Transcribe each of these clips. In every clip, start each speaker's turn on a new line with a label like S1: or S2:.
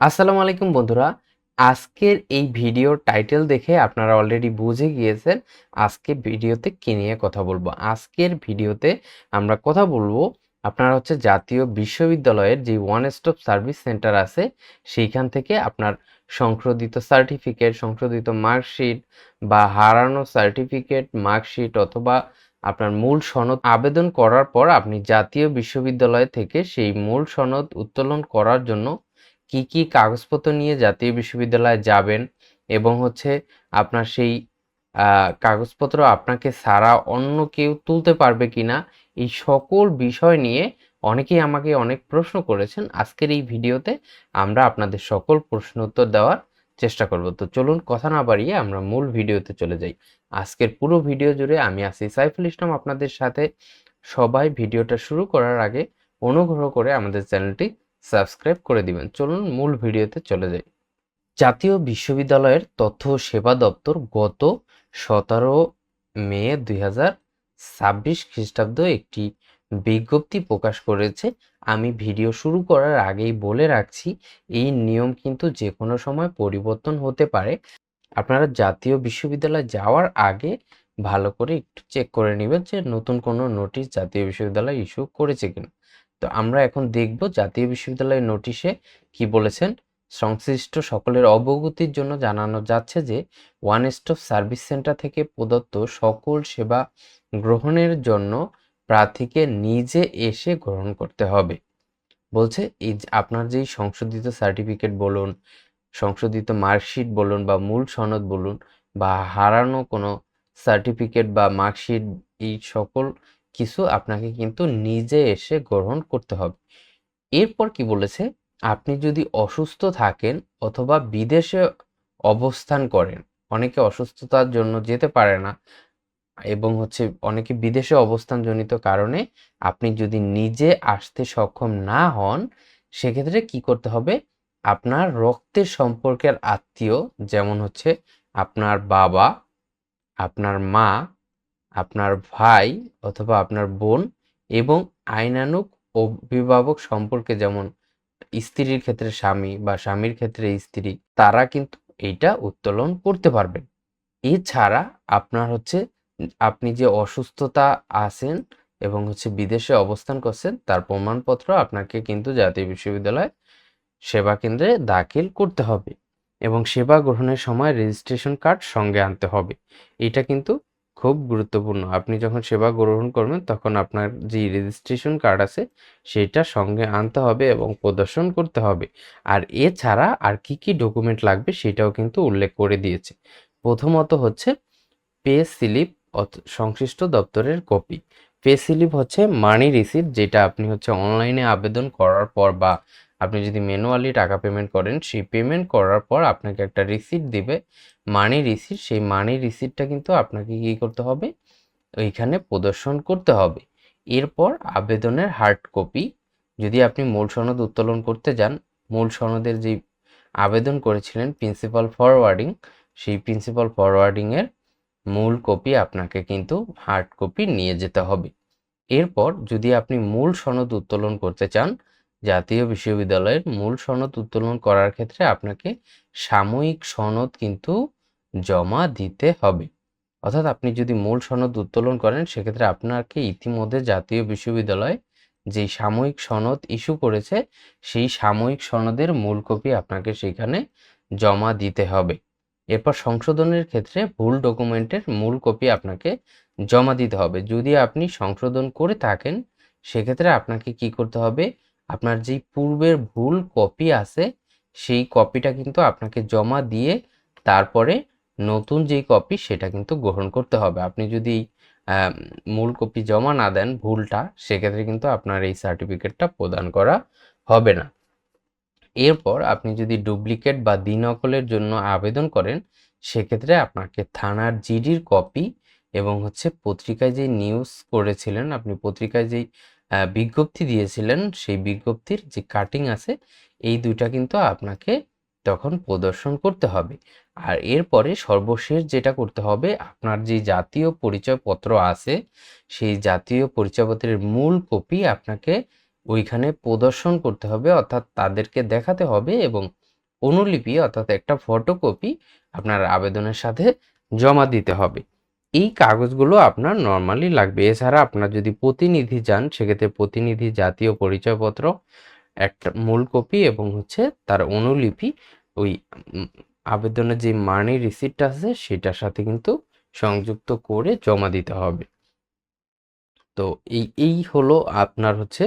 S1: আসসালামু আলাইকুম বন্ধুরা। আজকের এই ভিডিওর টাইটেল দেখে আপনারা অলরেডি বুঝে গিয়েছেন আজকে ভিডিওতে কি নিয়ে কথা বলবো। আজকের ভিডিওতে আমরা কথা বলবো আপনার জাতীয় বিশ্ববিদ্যালয়ের যে ওয়ান স্টপ সার্ভিস সেন্টার আছে সেইখান থেকে আপনার সংশোধিত সার্টিফিকেট, সংশোধিত মার্কশিট বা হারানো সার্টিফিকেট, মার্কশিট অথবা আপনার মূল সনদ আবেদন করার পর আপনি জাতীয় বিশ্ববিদ্যালয় থেকে সেই মূল সনদ উত্তোলন করার জন্য কি কি কাগজপত্র নিয়ে জাতীয় বিশ্ববিদ্যালয়ে যাবেন এবং আপনার সেই কাগজপত্র আপনাকে ছাড়া অন্য কেউ তুলতে পারবে কিনা, এই সকল বিষয় নিয়ে অনেকেই আমাকে অনেক প্রশ্ন করেছেন। আজকের এই ভিডিওতে আমরা আপনাদের সকল প্রশ্ন উত্তর দেওয়ার চেষ্টা করব। তো চলুন কথা না বাড়িয়ে আমরা মূল ভিডিওতে চলে যাই। আজকের পুরো ভিডিও জুড়ে আমি আছি সাইফুল ইসলাম আপনাদের সাথে। সবাই ভিডিওটা শুরু করার আগে অনুগ্রহ করে আমাদের চ্যানেলটি সাবস্ক্রাইব করে দিবেন। চলুন মূল ভিডিওতে চলে যাই। জাতীয় বিশ্ববিদ্যালয়ের তথ্য ও সেবা দপ্তর গত 17 মে 2026 খ্রিস্টাব্দ একটি বিজ্ঞপ্তি প্রকাশ করেছে। আমি ভিডিও শুরু করার আগেই বলে রাখছি, এই নিয়ম কিন্তু যে কোনো সময় পরিবর্তন হতে পারে। আপনারা জাতীয় বিশ্ববিদ্যালয়ে যাওয়ার আগে ভালো করে একটু চেক করে নেবেন যে নতুন কোনো নোটিশ জাতীয় বিশ্ববিদ্যালয় ইস্যু করেছে কিনা। তো আমরা এখন দেখব জাতীয় বিশ্ববিদ্যালয়ের নোটিশে কি বলেছেন। সংশ্লিষ্ট সকলের অবগতির জন্য জানানো যাচ্ছে যে ওয়ান স্টপ সার্ভিস সেন্টার থেকে প্রদত্ত সকল সেবা গ্রহণের জন্য প্রার্থীকে নিজে এসে গ্রহণ করতে হবে। বলছে এই যে আপনার যেই সংশোধিত সার্টিফিকেট বলুন, সংশোধিত মার্কশিট বলুন বা মূল সনদ বলুন বা হারানো কোনো সার্টিফিকেট বা মার্কশিট, এই সকল কিছু আপনাকে কিন্তু নিজে এসে গ্রহণ করতে হবে। এরপর কি বলেছে, আপনি যদি অসুস্থ থাকেন অথবা বিদেশে অবস্থান করেন, অনেকে অসুস্থতার জন্য যেতে পারে না এবং অনেকে বিদেশে অবস্থানজনিত কারণে আপনি যদি নিজে আসতে সক্ষম না হন, সেক্ষেত্রে কি করতে হবে, আপনার রক্তের সম্পর্কের আত্মীয়, যেমন আপনার বাবা, আপনার মা, আপনার ভাই অথবা আপনার বোন এবং আইনানুগ অভিভাবক সম্পর্কে, যেমন স্ত্রীর ক্ষেত্রে স্বামী বা স্বামীর ক্ষেত্রে স্ত্রী, তারা কিন্তু এইটা উত্তোলন করতে পারবেন। এছাড়া আপনার আপনি যে অসুস্থতা আছেন এবং বিদেশে অবস্থান করছেন তার প্রমাণপত্র আপনাকে কিন্তু জাতীয় বিশ্ববিদ্যালয় সেবা কেন্দ্রে দাখিল করতে হবে এবং সেবা গ্রহণের সময় রেজিস্ট্রেশন কার্ড সঙ্গে আনতে হবে। এটা কিন্তু খুব গুরুত্বপূর্ণ। আপনি যখন সেবা গ্রহণ করবেন তখন আপনার যে রেজিস্ট্রেশন কার্ড আছে সেটা সঙ্গে আনতে হবে এবং প্রদর্শন করতে হবে। আর এছাড়া আর কি কি ডকুমেন্ট লাগবে সেটাও কিন্তু উল্লেখ করে দিয়েছে। প্রথমত পে স্লিপ সংশ্লিষ্ট দপ্তরের copy. Pay slip money receipt, যেটা আপনি অনলাইনে আবেদন করার পর বা আপনি যদি ম্যানুয়ালি টাকা পেমেন্ট করেন, সেই পেমেন্ট করার পর আপনাকে একটা রিসিট দিবে, মানি রিসিট। সেই মানি রিসিটটা কিন্তু আপনাকে কি করতে হবে, ওইখানে প্রদর্শন করতে হবে। এরপর আবেদনের হার্ড কপি। যদি আপনি মূল সনদ উত্তোলন করতে যান, মূল সনদের যে আবেদন করেছিলেন প্রিন্সিপাল ফরওয়ার্ডিং, সেই প্রিন্সিপাল ফরওয়ার্ডিংয়ের মূল কপি আপনাকে কিন্তু হার্ড কপি নিয়ে যেতে হবে। এরপর যদি আপনি মূল সনদ উত্তোলন করতে চান, জাতীয় বিশ্ববিদ্যালয়ের মূল সনদ উত্তোলন করার ক্ষেত্রে আপনাকে সাময়িক সনদ কিন্তু জমা দিতে হবে। অর্থাৎ আপনি যদি মূল সনদ উত্তোলন করেন, সেক্ষেত্রে আপনাকে ইতিমধ্যে জাতীয় বিশ্ববিদ্যালয় যেই সাময়িক সনদ ইস্যু করেছে, সেই সাময়িক সনদের মূল কপি আপনাকে সেখানে জমা দিতে হবে। এরপর সংশোধনের ক্ষেত্রে ভুল ডকুমেন্টের মূল কপি আপনাকে জমা দিতে হবে। যদি আপনি সংশোধন করে থাকেন, সেক্ষেত্রে আপনাকে কি করতে হবে, আপনার যেই পূর্বের ভুল কপি আছে সেই কপিটা কিন্তু আপনাকে জমা দিয়ে তারপরে নতুন যেই কপি সেটা কিন্তু গ্রহণ করতে হবে। আপনি যদি মূল কপি জমা না দেন, ভুলটা, সেক্ষেত্রে কিন্তু আপনার এই সার্টিফিকেটটা প্রদান করা হবে না। এরপর আপনি যদি ডুপ্লিকেট বা দ্বিনকলের জন্য আবেদন করেন, সেক্ষেত্রে আপনাকে থানার জিডির কপি এবং পত্রিকায় যে নিউজ করেছিলেন, আপনি পত্রিকায় যেই বিজ্ঞপ্তি দিয়েছিলেন সেই বিজ্ঞপ্তির যে কাটিং আছে, এই দুইটা কিন্তু আপনাকে তখন প্রদর্শন করতে হবে। আর এরপরে সর্বশেষ যেটা করতে হবে, আপনার যে জাতীয় পরিচয়পত্র আছে সেই জাতীয় পরিচয়পত্রের মূল কপি আপনাকে ওইখানে প্রদর্শন করতে হবে, অর্থাৎ তাদেরকে দেখাতে হবে এবং অনুলিপি অর্থাৎ একটা ফটোকপি আপনার আবেদনের সাথে জমা দিতে হবে। এই কাগজগুলো আপনার নরমালি লাগবে। এছাড়া আপনার যদি প্রতিনিধি যান সেক্ষেত্রে প্রতিনিধি জাতীয় পরিচয়পত্র, একটা মূল কপি এবং হচ্ছে তার অনুলিপি ওই আবেদনের যে মানি রিসিপ্ট আছে সেটার সাথে কিন্তু সংযুক্ত করে জমা দিতে হবে। তো এই হলো আপনার হচ্ছে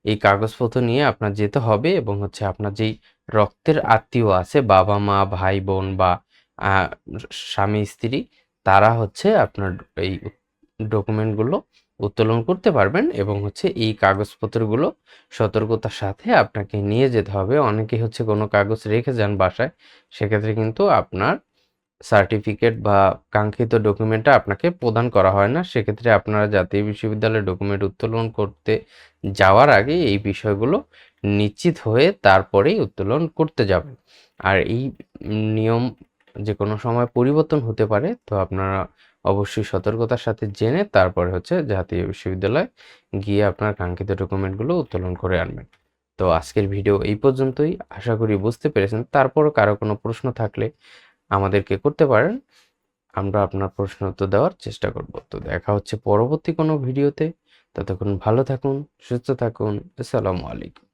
S1: এই কাগজপত্র নিয়ে আপনার যেতে হবে এবং হচ্ছে আপনার যেই রক্তের আত্মীয় আছে বাবা মা ভাই বোন বা স্বামী স্ত্রী তারা হচ্ছে আপনার এই ডকুমেন্টগুলো উত্তোলন করতে পারবেন এবং হচ্ছে এই কাগজপত্রগুলো সতর্কতার সাথে আপনাকে নিয়ে যেতে হবে। অনেকে হচ্ছে কোনো কাগজ রেখে যান বাসায়, সেক্ষেত্রে কিন্তু আপনার সার্টিফিকেট বা কাঙ্ক্ষিত ডকুমেন্টটা আপনাকে প্রদান করা হয় না। সেক্ষেত্রে আপনারা জাতীয় বিশ্ববিদ্যালয়ে ডকুমেন্ট উত্তোলন করতে যাওয়ার আগে এই বিষয়গুলো নিশ্চিত হয়ে তারপরেই উত্তোলন করতে যাবেন। আর এই নিয়ম যে কোনো সময় পরিবর্তন হতে পারে, তো আপনারা অবশ্যই সতর্কতার সাথে জেনে তারপরে হচ্ছে জাতীয় বিশ্ববিদ্যালয়ে গিয়ে আপনার কাঙ্ক্ষিত ডকুমেন্টগুলো উত্তোলন করে আনবেন। তো আজকের ভিডিও এই পর্যন্তই। আশা করি বুঝতে পেরেছেন। তারপরও কারো কোনো প্রশ্ন থাকলে আমাদেরকে করতে পারেন। আমরা আপনার প্রশ্ন উত্তর দেওয়ার চেষ্টা করব। তো দেখা হচ্ছে পরবর্তী কোনো ভিডিওতে। ততক্ষণ ভালো থাকুন, সুস্থ থাকুন। আসসালামু আলাইকুম।